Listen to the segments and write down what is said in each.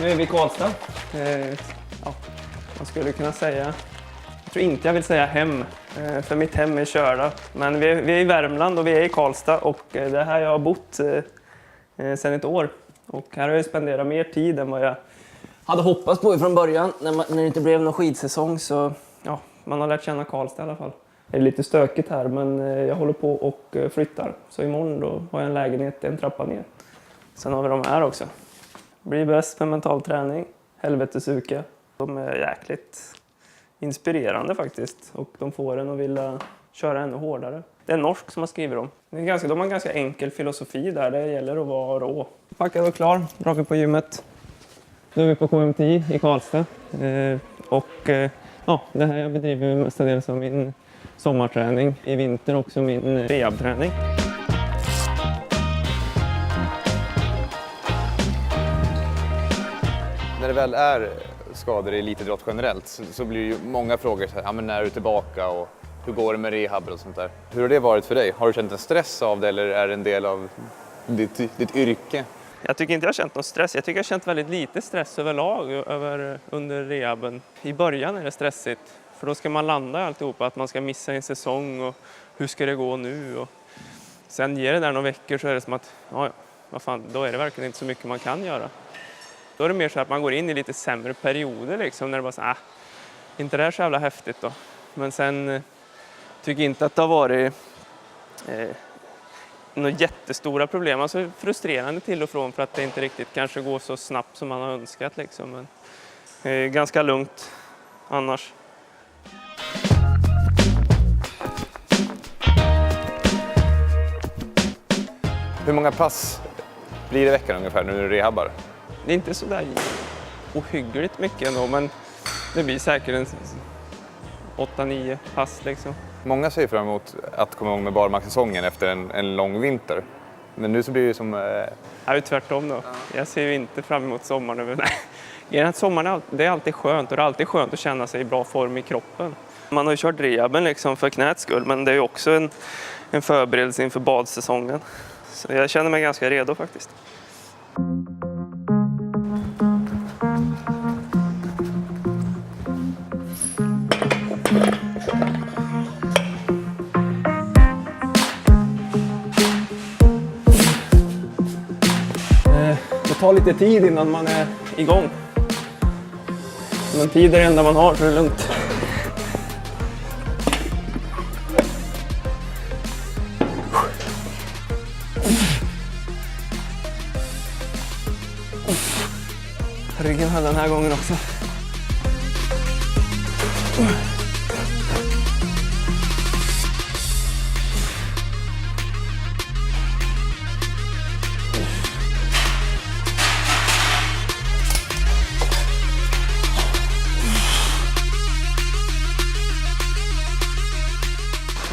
Nu är vi i Karlstad. Ja, man skulle kunna säga... Jag tror inte jag vill säga hem, för mitt hem är Körda. Men vi är i Värmland och vi är i Karlstad och det är här jag har bott sedan ett år. Och här har jag spenderat mer tid än vad jag hade hoppats på från början. När det inte blev någon skidsäsong så ja, man har lärt känna Karlstad i alla fall. Det är lite stökigt här men jag håller på och flyttar. Så imorgon då har jag en lägenhet en trappa ner. Sen har vi de här också. Blir bäst med mental träning. Helvetesuka. De är jäkligt inspirerande faktiskt. Och de får en att vilja köra ännu hårdare. Det är norsk som har skrivit dem. De har en ganska enkel filosofi där. Det gäller att vara rå. Packad och klar. Drar vi på gymmet. Nu är vi på KMT i Karlstad. Ja, det här jag bedriver mestadels som min sommarträning. I vinter också min rehabträning. När det väl är skador i elitidrott generellt så blir det ju många frågor så här, ja, men när är du tillbaka och hur går det med rehab och sånt där. Hur har det varit för dig? Har du känt en stress av det eller är det en del av ditt yrke? Jag tycker inte jag har känt någon stress. Jag tycker jag har känt väldigt lite stress överlag under rehaben. I början är det stressigt. För då ska man landa i alltihopa. Att man ska missa en säsong och hur ska det gå nu. Och sen ger det där några veckor så är det som att ja, vad fan, då är det verkligen inte så mycket man kan göra. Då är det mer så att man går in i lite sämre perioder liksom. När det bara så inte det här så jävla häftigt då. Men sen tycker jag inte att det har varit några jättestora problem. Alltså frustrerande till och från för att det inte riktigt kanske går så snabbt som man har önskat liksom. Men ganska lugnt annars. Hur många pass blir det i veckan ungefär när du rehabbar? Det är inte så där ohyggligt mycket ändå, men det blir säkert 8-9 pass liksom. Många ser fram emot att komma igång med barmarkssäsongen efter en lång vinter. Men nu så blir det som... Det är tvärtom då. Jag ser ju inte fram emot sommaren. Nej. Sommaren det är alltid skönt och det är alltid skönt att känna sig i bra form i kroppen. Man har ju kört rehaben liksom för knäts skull, men det är ju också en förberedelse inför badsäsongen. Så jag känner mig ganska redo faktiskt. Det tar lite tid innan man är igång. Men tid är det enda man har, så det är lugnt. Ryggen höll den här gången också.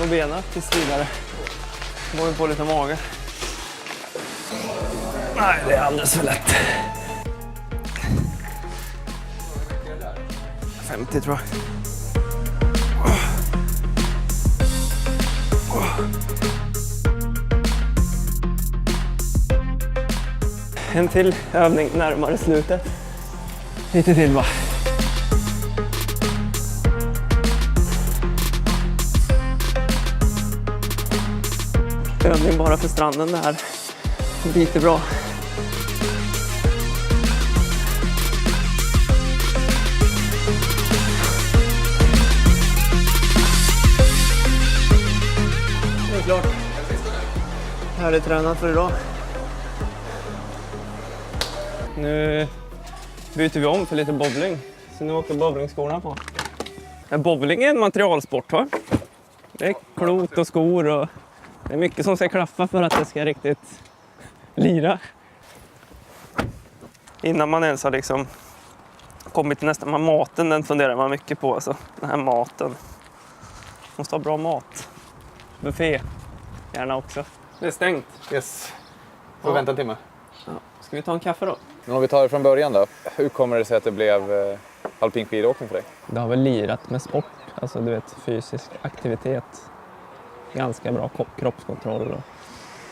Och benen tills vidare. Går vi på lite mage. Nej, det är alldeles för lätt. 50 tror jag. En till övning närmare slutet. Lite till va. Övning bara för stranden där. Lite bra. Det är klart. Här är tränat för idag. Nu byter vi om för lite bowling. Så nu åker bowlingskorna på. Bowling är en materialsport va? Det är klot och skor och det är mycket som ska klaffa för att det ska riktigt lira. Innan man ens har liksom kommit till nästa. Maten, den funderar man mycket på. Alltså. Den här maten. Måste ha bra mat. Buffé. Gärna också. Det är stängt. Yes. Får vänta en timme. Ja. Ska vi ta en kaffe då? Men om vi tar det från början då. Hur kommer det sig att det blev alpin skidåkning för dig? Det har väl lirat med sport. Alltså du vet, fysisk aktivitet. Ganska bra kroppskontroll. Och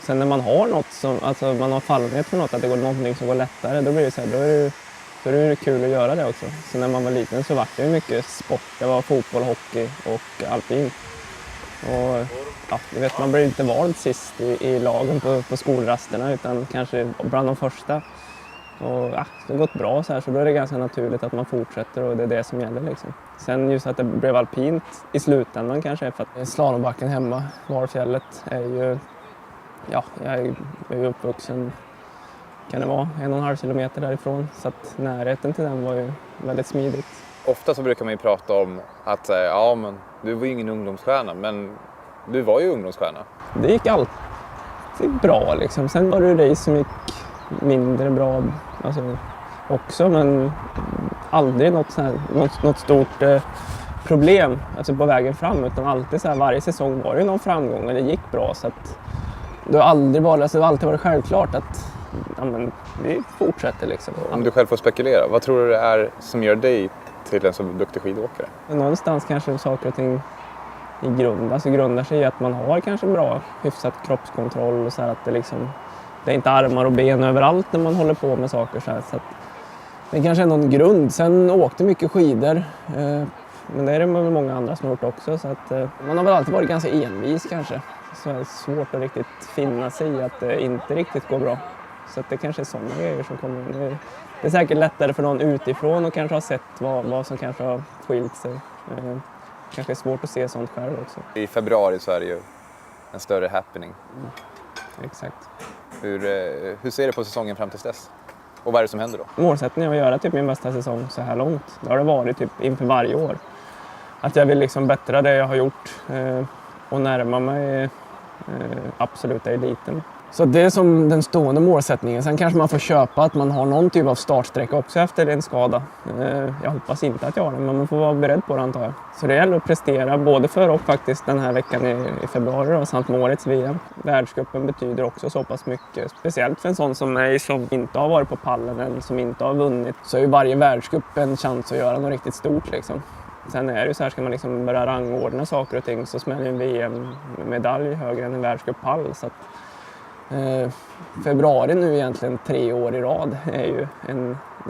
sen när man har något som, alltså man har fallenhet för något, att det går någonting som går lättare, då blir det så här, då är det Så det är kul att göra det också. Så när man var liten så var det ju mycket sport. Det var fotboll, hockey och alpin. Och ja, du vet, man blir inte vald sist i lagen på skolrasterna utan kanske bland de första. Och ja, det har gått bra så här så då är det ganska naturligt att man fortsätter och det är det som gäller liksom. Sen just att det blev alpint i slutändan kanske för att slalombacken hemma, Varfjället, är ju, ja, jag är ju uppvuxen, kan det vara 1,5 kilometer därifrån så att närheten till den var ju väldigt smidigt. Ofta så brukar man ju prata om att ja, men du var ju ingen ungdomsstjärna, men du var ju ungdomsstjärna. Det gick alltid bra liksom. Sen var det race som gick mindre bra alltså, också, men aldrig något stort problem alltså på vägen fram, utan alltid så här, varje säsong var det någon framgång och det gick bra så att det har alltid varit självklart att ja, men, vi fortsätter liksom. Om du själv får spekulera, vad tror du det är som gör dig till en så duktig skidåkare? Någonstans kanske saker och ting grundar sig i att man har kanske bra hyfsat kroppskontroll och så här, att det är inte armar och ben överallt när man håller på med saker så här, så att det kanske är någon grund. Sen åkte mycket skidor, men det är det väl många andra som har gjort också, så att man har väl alltid varit ganska envis kanske. Så är svårt att riktigt finna sig i att det inte riktigt går bra. Så att det kanske är sådana grejer som kommer. Det är säkert lättare för någon utifrån och kanske ha sett vad som kanske har skilt sig. Kanske är svårt att se sånt själv också. I februari så är det ju en större happening. Exakt. Hur ser du på säsongen fram till dess? Och vad är det som händer då? Målsättningen är att göra typ min bästa säsong så här långt. Det har det varit typ inför varje år. Att jag vill liksom bättra det jag har gjort och närma mig absoluta eliten. Så det är som den stående målsättningen. Sen kanske man får köpa att man har någon typ av startsträcka också efter en skada. Jag hoppas inte att jag har det, men man får vara beredd på det antar jag. Så det gäller att prestera både för och faktiskt den här veckan i februari och samt Moritz VM. Världscupen betyder också så pass mycket. Speciellt för en sån som mig som inte har varit på pallen än, som inte har vunnit. Så är ju varje världscup en chans att göra något riktigt stort liksom. Sen är det ju så här, ska man liksom börja rangordna saker och ting så smäller en VM-medalj högre än en världscuppall. Så att, februari nu egentligen 3 år i rad är ju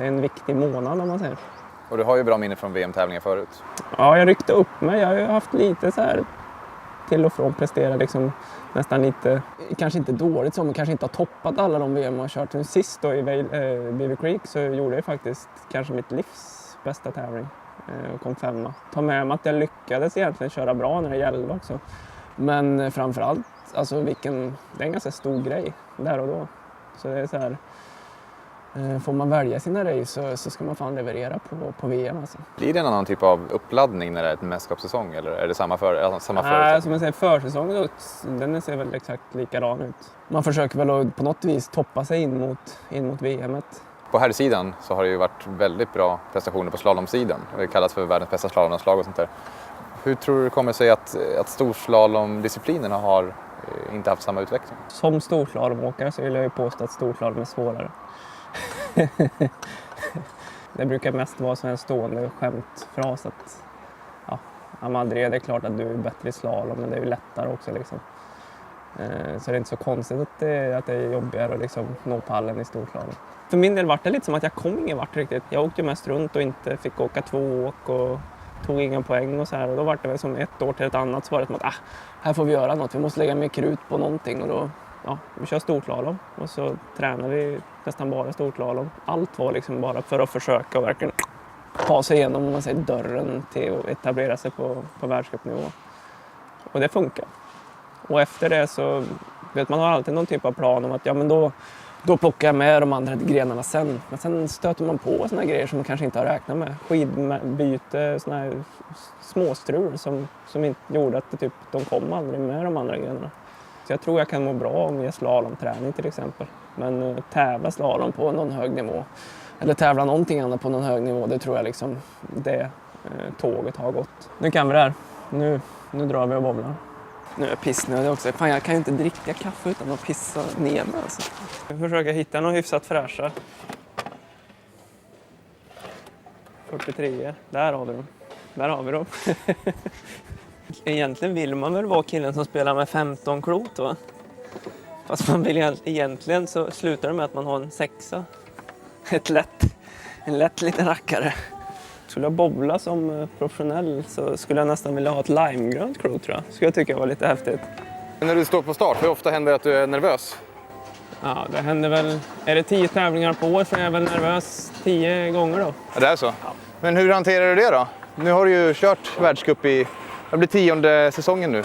en viktig månad om man säger. Och du har ju bra minne från VM-tävlingar förut. Ja, jag ryckte upp mig. Jag har ju haft lite så här till och från prestera liksom nästan lite, kanske inte dåligt så, men kanske inte har toppat alla de VM jag har kört. Men sist då i Beaver Creek så gjorde jag faktiskt kanske mitt livs bästa tävling och kom 5:a. Ta med mig att jag lyckades egentligen köra bra när det gällde också. Men framförallt, alltså det är en ganska stor grej där och då. Så det är så här, får man välja sina race så ska man fan leverera på VM alltså. Blir det en annan typ av uppladdning när det är ett mästerskapssäsong eller är det samma förutsättning? Nej, som jag säger, försäsongen den ser väl exakt likadan ut. Man försöker väl på något vis toppa sig in mot VM:et. På här sidan så har det ju varit väldigt bra prestationer på slalomsidan. Det kallas för världens bästa slalomslag och sånt där. Hur tror du det kommer sig att storslalomdisciplinerna har inte haft samma utveckling? Som storslalomåkare så vill jag ju påstå att storslalom är svårare. Det brukar mest vara så en stående skämtfras att ja, Amadre, det är klart att du är bättre i slalom men det är ju lättare också liksom. Så det är inte så konstigt att det är jobbigare att liksom nå pallen i storslalom. För min del var det lite som att jag kom ingen vart riktigt. Jag åkte ju mest runt och inte fick åka 2 åk och tog inga poäng och så här. Och då var det väl som ett år till ett annat så var det som att här får vi göra något. Vi måste lägga mer krut på någonting och då, vi kör storslalom. Och så tränar vi nästan bara storslalom. Allt var liksom bara för att försöka och verkligen ta sig igenom om man säger, dörren till att etablera sig på världscupnivå. Och det funkar. Och efter det så vet man har alltid någon typ av plan om att ja men då plockar jag med de andra grenarna sen. Men sen stöter man på såna grejer som man kanske inte har räknat med. Skidbyte, såna här småstrul som inte gjorde att de kom aldrig med de andra grenarna. Så jag tror jag kan må bra om jag slalomträning till exempel. Men tävla slalom på någon hög nivå. Eller tävla någonting annat på någon hög nivå. Det tror jag liksom det tåget har gått. Nu kan vi det här. Nu drar vi och bobblar. Nu är jag pissnödig också. Fan, jag kan ju inte dricka kaffe utan att pissa ner mig alltså. Jag försöker hitta något hyfsat fräscha. 43. Där har vi dem. Egentligen vill man väl vara killen som spelar med 15 klot va? Fast man vill egentligen så slutar det med att man har en 6. En lätt liten rackare. Skulle jag bobbla som professionell så skulle jag nästan vilja ha ett limegrönt klot, tror jag. Skulle jag tycka var lite häftigt. När du står på start, hur ofta händer det att du är nervös? Ja, det händer väl... Är det 10 tävlingar på år så är jag väl nervös 10 gånger då. Ja, det är så? Men hur hanterar du det då? Nu har du ju kört världscup i... Det blir 10:e säsongen nu.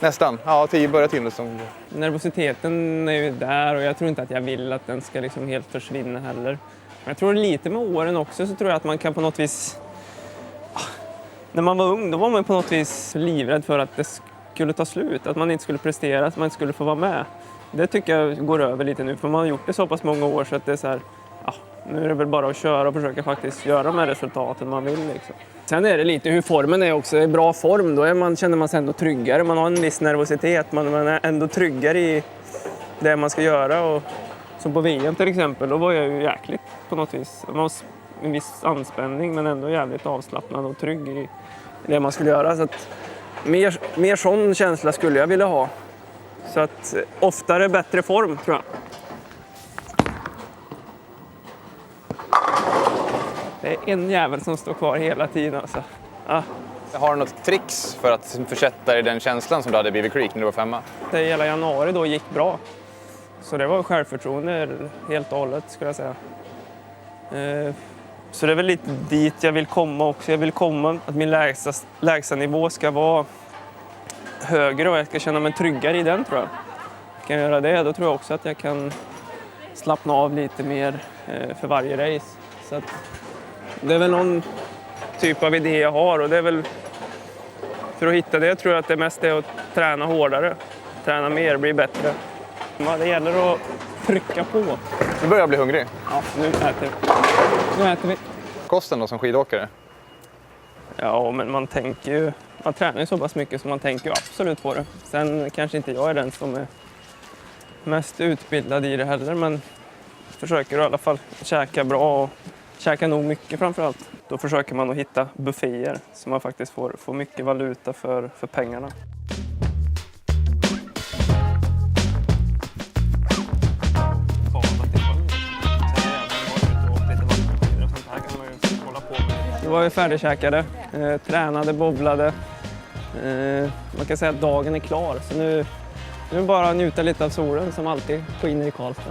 Nästan. Ja, börjar 10:e säsongen. Nervositeten är ju där och jag tror inte att jag vill att den ska liksom helt försvinna heller. Men jag tror lite med åren också så tror jag att man kan på något vis... När man var ung då var man på något vis livrädd för att det skulle ta slut. Att man inte skulle prestera, att man inte skulle få vara med. Det tycker jag går över lite nu för man har gjort det så pass många år så att det är så här... Ja, nu är det väl bara att köra och försöka faktiskt göra de här resultaten man vill. Liksom. Sen är det lite hur formen är också. I bra form då känner man sig ändå tryggare. Man har en viss nervositet. Man är ändå tryggare i det man ska göra. Och, som på VM till exempel, då var jag ju jäkligt på något vis. Man har en viss anspänning men ändå jävligt avslappnad och trygg i det man skulle göra. Så att mer sån känsla skulle jag vilja ha. Så att oftare bättre form tror jag. Det är en jävel som står kvar hela tiden. Alltså. Ah. Har du något tricks för att försätta dig i den känslan som du hade i Beaver Creek när du var 5? Det hela januari då gick bra. Så det var självförtroende helt och hållet skulle jag säga. Så det är väl lite dit jag vill komma också. Jag vill komma att min lägsta nivå ska vara högre och jag ska känna mig tryggare i den tror jag. Kan jag göra det då tror jag också att jag kan slappna av lite mer för varje race. Så att det är väl någon typ av idé jag har och det är väl för att hitta det tror jag att det mest är att träna hårdare, träna mer, bli bättre. Det gäller att trycka på. Du börjar bli hungrig. Ja, nu äter vi. Kosten då som skidåkare? Ja, men man tränar ju så pass mycket så man tänker ju absolut på det. Sen kanske inte jag är den som är mest utbildad i det heller, men försöker i alla fall käka bra och käka nog mycket framförallt. Då försöker man att hitta bufféer så man faktiskt får mycket valuta för pengarna. Då var vi färdigkäkade, tränade, bobblade. Man kan säga att dagen är klar så nu är det bara att njuta lite av solen som alltid skiner i Karlstad.